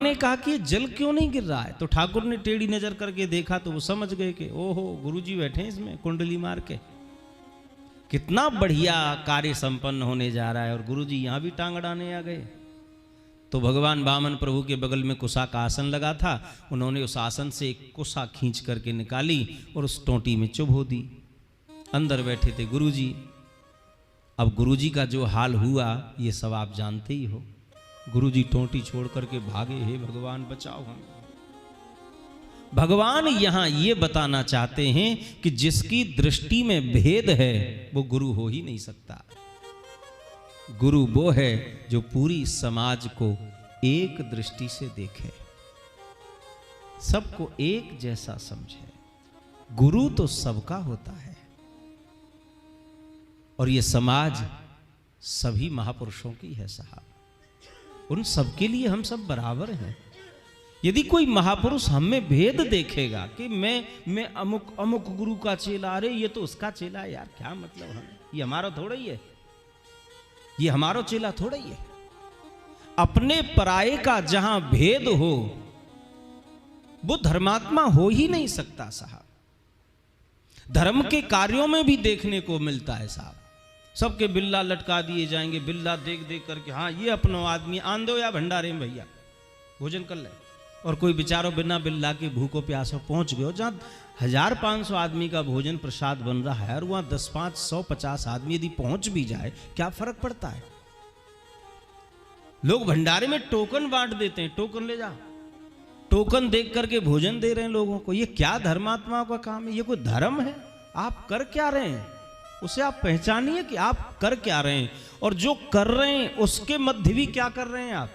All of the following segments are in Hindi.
ने कहा कि जल क्यों नहीं गिर रहा है, तो ठाकुर ने टेढ़ी नजर करके देखा तो वो समझ गए कि ओहो गुरुजी बैठे हैं इसमें कुंडली मार के, कितना बढ़िया कार्य संपन्न होने जा रहा है और गुरुजी यहां भी टांग अड़ाने आ गए। तो भगवान वामन प्रभु के बगल में कुसा का आसन लगा था, उन्होंने उस आसन से एक कुसा खींच करके निकाली और उस टोंटी में चुभो दी। अंदर बैठे थे गुरुजी। अब गुरुजी का जो हाल हुआ ये सब आप जानते ही हो। गुरुजी टोंटी छोड़ करके भागे, हे भगवान बचाओ हमें। भगवान यहां ये बताना चाहते हैं कि जिसकी दृष्टि में भेद है वो गुरु हो ही नहीं सकता। गुरु वो है जो पूरी समाज को एक दृष्टि से देखे, सबको एक जैसा समझे। गुरु तो सबका होता है और ये समाज सभी महापुरुषों की है साहब, उन सबके लिए हम सब बराबर हैं। यदि कोई महापुरुष हम में भेद देखेगा कि मैं अमुक अमुक गुरु का चेला, अरे ये तो उसका चेला है, यार क्या मतलब, हमें ये हमारा थोड़ा ही है, ये हमारा चेला थोड़ा ही है। अपने पराये का जहां भेद हो वो धर्मात्मा हो ही नहीं सकता साहब। धर्म के कार्यों में भी देखने को मिलता है साहब, सबके बिल्ला लटका दिए जाएंगे, बिल्ला देख देख करके, हाँ ये अपनो आदमी, आन दो या भंडारे में भैया भोजन कर ले। और कोई बेचारो बिना बिल्ला के भूखो प्यासो पहुंच गए, जहां 1500 आदमी का भोजन प्रसाद बन रहा है और वहां 10, 5, 100, 50 आदमी यदि पहुंच भी जाए, क्या फर्क पड़ता है। लोग भंडारे में टोकन बांट देते हैं, टोकन ले जा, टोकन देख करके भोजन दे रहे हैं लोगों को। ये क्या धर्मात्मा का काम है, ये कोई धर्म है? आप कर क्या रहे हैं उसे आप पहचानिए कि आप कर क्या रहे हैं, और जो कर रहे हैं उसके मध्य भी क्या कर रहे हैं आप।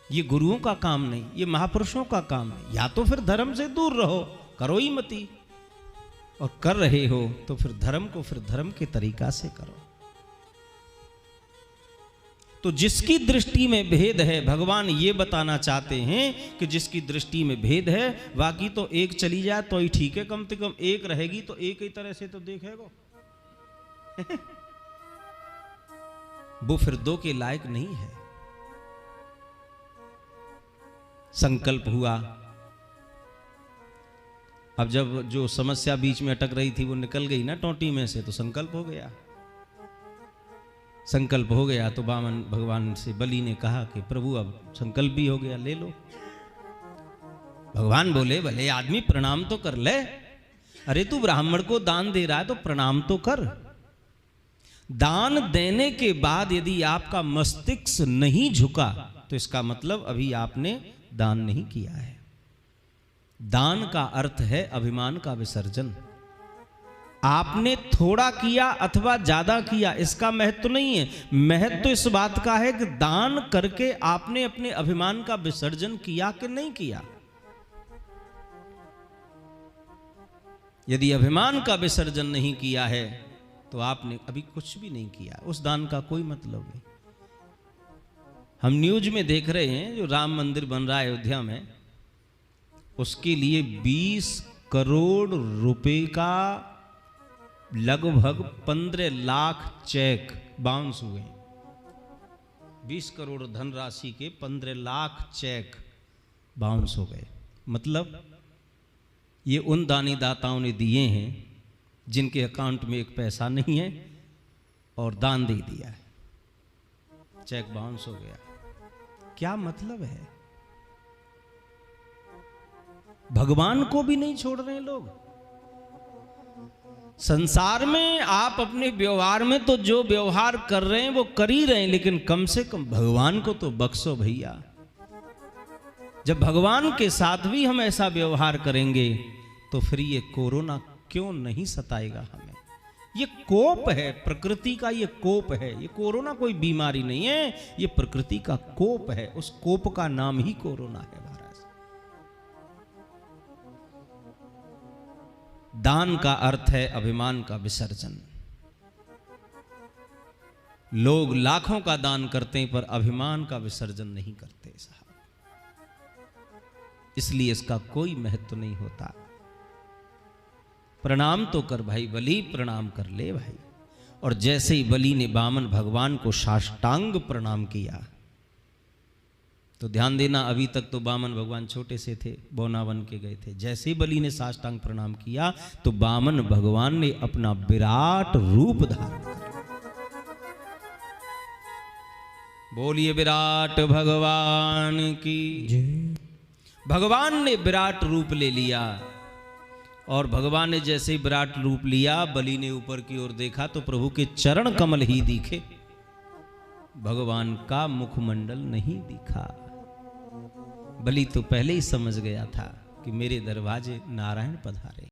ये गुरुओं का काम नहीं, ये महापुरुषों का काम है। या तो फिर धर्म से दूर रहो, करो ही मती, और कर रहे हो तो फिर धर्म को फिर धर्म के तरीका से करो। तो जिसकी दृष्टि में भेद है, भगवान ये बताना चाहते हैं कि जिसकी दृष्टि में भेद है, बाकी तो एक चली जाए तो ही ठीक है, कम से कम एक रहेगी तो एक ही तरह से तो देखेगा। वो फिर दो के लायक नहीं है। संकल्प हुआ, अब जब जो समस्या बीच में अटक रही थी वो निकल गई ना टोंटी में से, तो संकल्प हो गया। संकल्प हो गया तो वामन भगवान से बलि ने कहा कि प्रभु अब संकल्प भी हो गया, ले लो। भगवान बोले भले आदमी प्रणाम तो कर ले, अरे तू ब्राह्मण को दान दे रहा है तो प्रणाम तो कर। दान देने के बाद यदि आपका मस्तिष्क नहीं झुका तो इसका मतलब अभी आपने दान नहीं किया है। दान का अर्थ है अभिमान का विसर्जन। आपने थोड़ा किया अथवा ज्यादा किया इसका महत्व नहीं है, महत्व इस बात का है कि दान करके आपने अपने अभिमान का विसर्जन किया कि नहीं किया। यदि अभिमान का विसर्जन नहीं किया है तो आपने अभी कुछ भी नहीं किया, उस दान का कोई मतलब नहीं। हम न्यूज में देख रहे हैं जो राम मंदिर बन रहा है अयोध्या में, उसके लिए 20 करोड़ रुपए का लगभग 15 लाख चेक बाउंस हुए। 20 करोड़ धनराशि के 15 लाख चेक बाउंस हो गए। मतलब ये उन दानी दाताओं ने दिए हैं जिनके अकाउंट में एक पैसा नहीं है और दान दे दिया है, चेक बाउंस हो गया। क्या मतलब है? भगवान को भी नहीं छोड़ रहे लोग। संसार में आप अपने व्यवहार में तो जो व्यवहार कर रहे हैं वो कर ही रहे हैं, लेकिन कम से कम भगवान को तो बख्शो भैया। जब भगवान के साथ भी हम ऐसा व्यवहार करेंगे तो फिर ये कोरोना क्यों नहीं सताएगा हमें। ये कोप है प्रकृति का, ये कोप है। ये कोरोना कोई बीमारी नहीं है, ये प्रकृति का कोप है। उस कोप का नाम ही कोरोना है। महाराज, दान का अर्थ है अभिमान का विसर्जन। लोग लाखों का दान करते हैं पर अभिमान का विसर्जन नहीं करते साहब, इसलिए इसका कोई महत्व नहीं होता। प्रणाम तो कर भाई बलि, प्रणाम कर ले भाई। और जैसे ही बलि ने वामन भगवान को साष्टांग प्रणाम किया तो ध्यान देना, अभी तक तो वामन भगवान छोटे से थे, बौना बन के गए थे। जैसे बलि ने साष्टांग प्रणाम किया तो वामन भगवान ने अपना विराट रूप धारण कर लिया। बोलिए विराट भगवान की। भगवान ने विराट रूप ले लिया और भगवान ने जैसे ही विराट रूप लिया, बलि ने ऊपर की ओर देखा तो प्रभु के चरण कमल ही दिखे, भगवान का मुखमंडल नहीं दिखा। बलि तो पहले ही समझ गया था कि मेरे दरवाजे नारायण पधारे।